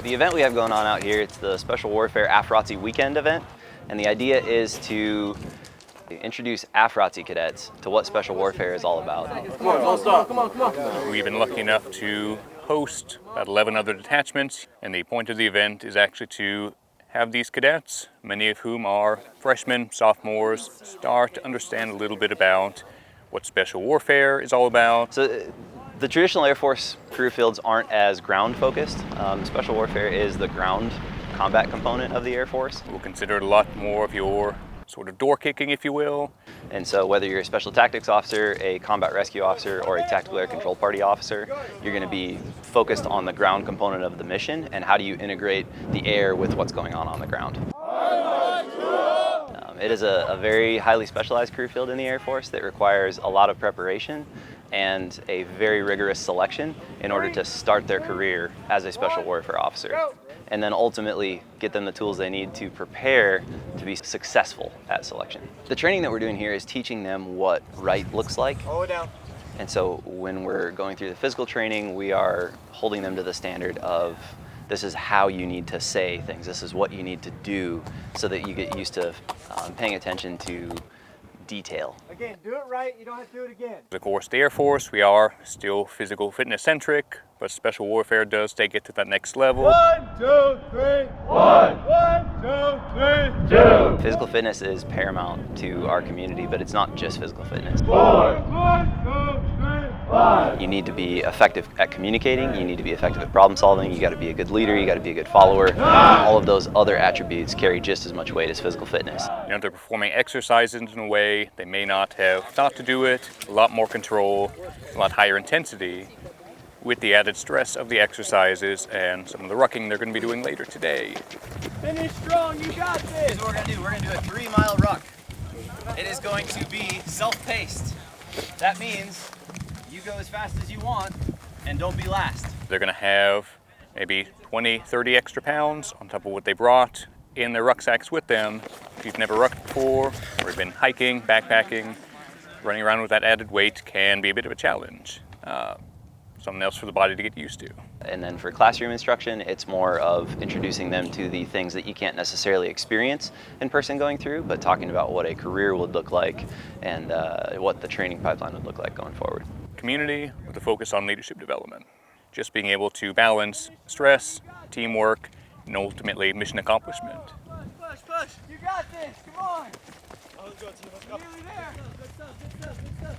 The event we have going on out here, it's the Special Warfare AFROTC Weekend event, and the idea is to introduce AFROTC cadets to what Special Warfare is all about. Come on, don't stop. Come on. We've been lucky enough to host about 11 other detachments, and the point of the event is actually to have these cadets, many of whom are freshmen, sophomores, start to understand a little bit about what Special Warfare is all about. So the traditional Air Force career fields aren't as ground focused. Special Warfare is the ground combat component of the Air Force. We'll consider it a lot more of your sort of door kicking, if you will. And so whether you're a special tactics officer, a combat rescue officer, or a tactical air control party officer, you're going to be focused on the ground component of the mission and how do you integrate the air with what's going on the ground. It is a very highly specialized career field in the Air Force that requires a lot of preparation and a very rigorous selection in order to start their career as a Special Warfare officer, and then ultimately get them the tools they need to prepare to be successful at selection. The training that we're doing here is teaching them what right looks like. Hold it down. And so when we're going through the physical training, we are holding them to the standard of this is how you need to say things, this is what you need to do, so that you get used to paying attention to detail. Again, do it right, you don't have to do it again. Of course, the Air Force, we are still physical fitness centric, but Special Warfare does take it to that next level. 1, 2, 3, 1, 1, 2, 3, 2. Physical fitness is paramount to our community, but it's not just physical fitness. 4, 1, 2, 3, 5. You need to be effective at communicating, you need to be effective at problem solving, you got to be a good leader, you got to be a good follower. All of those other attributes carry just as much weight as physical fitness. You know, they're performing exercises in a way they may not have thought to do it, a lot more control, a lot higher intensity, with the added stress of the exercises and some of the rucking they're going to be doing later today. Finish strong, you got this. Here's what we're going to do. We're going to do a 3-mile ruck. It is going to be self-paced. That means you go as fast as you want and don't be last. They're going to have maybe 20, 30 extra pounds on top of what they brought in their rucksacks with them. If you've never rucked before or you've been hiking, backpacking, running around with that added weight can be a bit of a challenge. Something else for the body to get used to. And then for classroom instruction, it's more of introducing them to the things that you can't necessarily experience in person going through, but talking about what a career would look like and what the training pipeline would look like going forward. Community with a focus on leadership development. Just being able to balance stress, teamwork, and ultimately mission accomplishment. Push, push. You got this, come on. Oh, let's go, team, let's go. Nearly there. Good stuff, good stuff, good stuff.